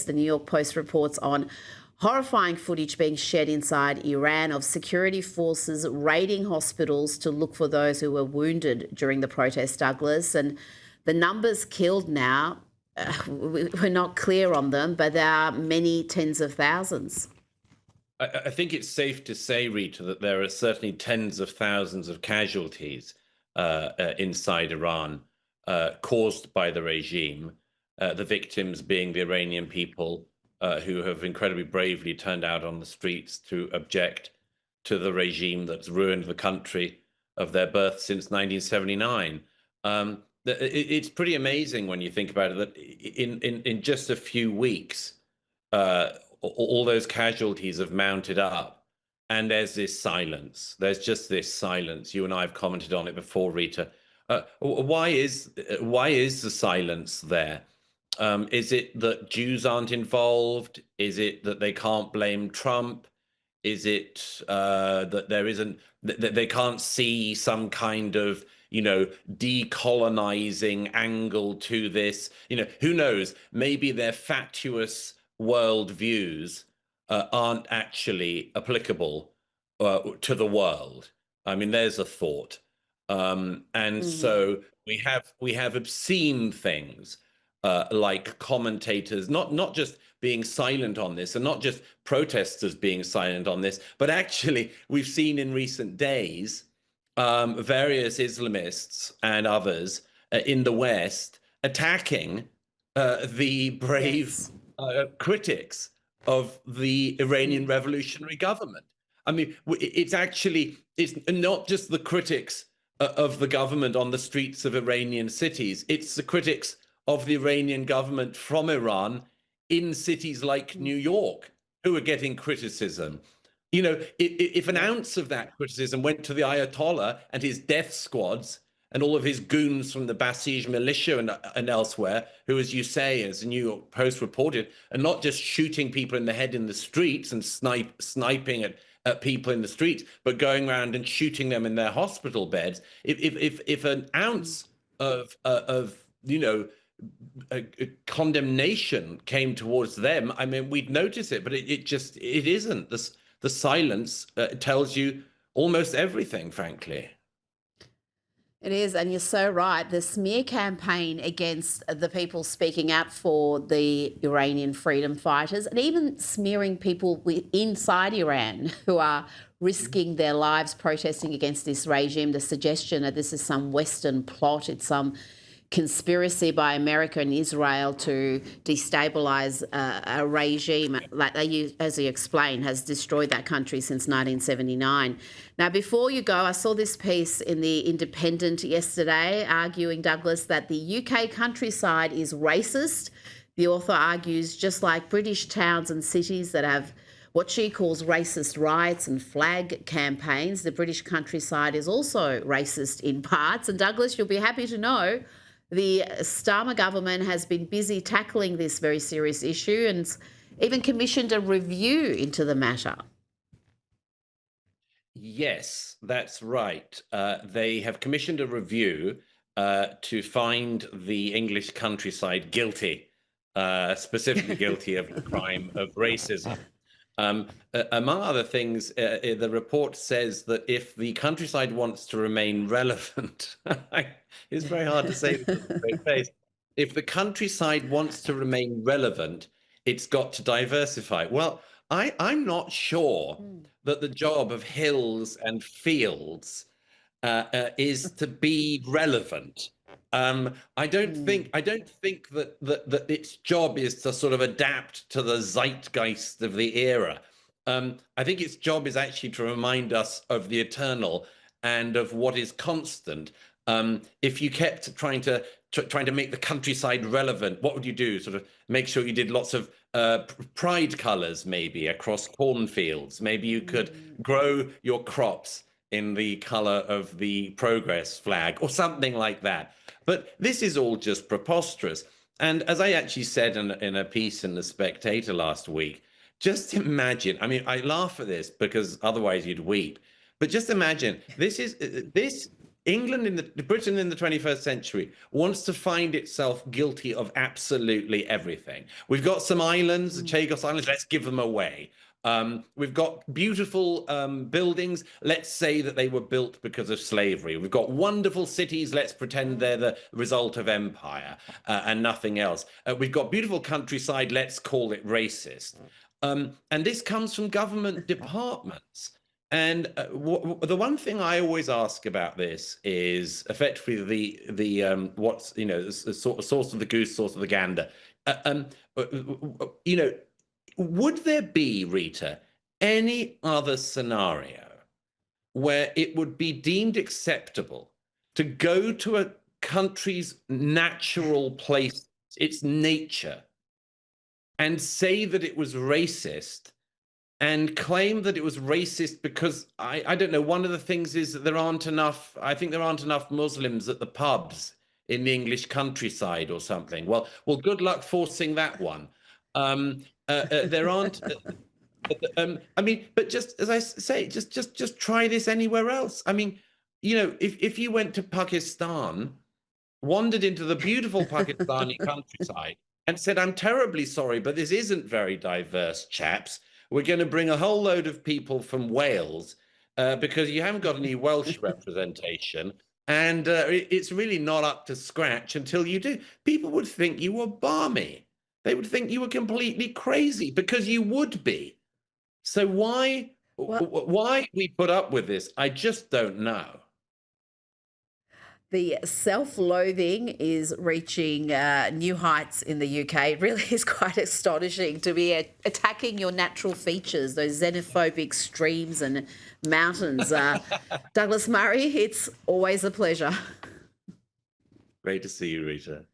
The New York Post reports on horrifying footage being shared inside Iran of security forces raiding hospitals to look for those who were wounded during the protest, Douglas. And the numbers killed now, we're not clear on them, but there are many tens of thousands. I think it's safe to say, Rita, that there are certainly tens of thousands of casualties inside Iran caused by the regime, the victims being the Iranian people who have incredibly bravely turned out on the streets to object to the regime that's ruined the country of their birth since 1979. It's pretty amazing when you think about it that in just a few weeks, all those casualties have mounted up, and there's this silence. There's just this silence. You and I have commented on it before, Rita. Why is the silence there? Is it that Jews aren't involved? Is it that they can't blame Trump? Is it that there isn't that they can't see some kind of decolonizing angle to this? Who knows? Maybe their fatuous worldviews aren't actually applicable to the world. I mean, there's a thought. And so we have obscene things like commentators not just being silent on this, and not just protesters being silent on this, but actually we've seen in recent days various Islamists and others in the West attacking the brave critics of the Iranian revolutionary government. I mean, it's not just the critics of the government on the streets of Iranian cities. It's the critics of the Iranian government from Iran in cities like New York who are getting criticism. If an ounce of that criticism went to the Ayatollah and his death squads and all of his goons from the Basij militia and elsewhere, who, as you say, as the New York Post reported, are not just shooting people in the head in the streets and sniping at people in the streets, but going around and shooting them in their hospital beds. If an ounce of condemnation came towards them, I mean, we'd notice it, but it isn't. The silence tells you almost everything, frankly. It is, and you're so right. The smear campaign against the people speaking out for the Iranian freedom fighters, and even smearing people inside Iran who are risking their lives protesting against this regime. The suggestion that this is some Western plot, it's some conspiracy by America and Israel to destabilize a regime like they, as you explained, has destroyed that country since 1979. Now, before you go, I saw this piece in the Independent yesterday arguing, Douglas, that the UK countryside is racist. The author argues just like British towns and cities that have what she calls racist riots and flag campaigns, the British countryside is also racist in parts. And Douglas, you'll be happy to know the Starmer government has been busy tackling this very serious issue and even commissioned a review into the matter. Yes, that's right. They have commissioned a review to find the English countryside guilty, specifically guilty of the crime of racism. Among other things, the report says that if the countryside wants to remain relevant, it's very hard to say this with a straight face. If the countryside wants to remain relevant, it's got to diversify. Well, I'm not sure that the job of hills and fields is to be relevant. I don't think that its job is to sort of adapt to the zeitgeist of the era. I think its job is actually to remind us of the eternal and of what is constant. If you kept trying to make the countryside relevant, what would you do? Sort of make sure you did lots of pride colors, maybe across cornfields. Maybe you could grow your crops in the color of the progress flag or something like that. But this is all just preposterous. And as I actually said in a piece in The Spectator last week, just imagine, I mean, I laugh at this because otherwise you'd weep, but just imagine this Britain in the 21st century wants to find itself guilty of absolutely everything. We've got some islands, the Chagos Islands, let's give them away. We've got beautiful buildings. Let's say that they were built because of slavery. We've got wonderful cities. Let's pretend they're the result of empire and nothing else. We've got beautiful countryside. Let's call it racist. And this comes from government departments. And the one thing I always ask about this is effectively what's the source of the goose, source of the gander. You know, would there be, Rita, any other scenario where it would be deemed acceptable to go to a country's natural place, its nature, and say that it was racist and claim that it was racist because I don't know, one of the things is that I think there aren't enough Muslims at the pubs in the English countryside or something. Well, good luck forcing that one. There aren't. I mean, but just as I say, just try this anywhere else. I mean, if you went to Pakistan, wandered into the beautiful Pakistani countryside, and said, "I'm terribly sorry, but this isn't very diverse, chaps. We're going to bring a whole load of people from Wales because you haven't got any Welsh representation." And it's really not up to scratch until you do. People would think you were balmy. They would think you were completely crazy because you would be. So why we put up with this? I just don't know. The self-loathing is reaching new heights in the UK. It really is quite astonishing to be attacking your natural features, those xenophobic streams and mountains. Douglas Murray, it's always a pleasure. Great to see you, Rita.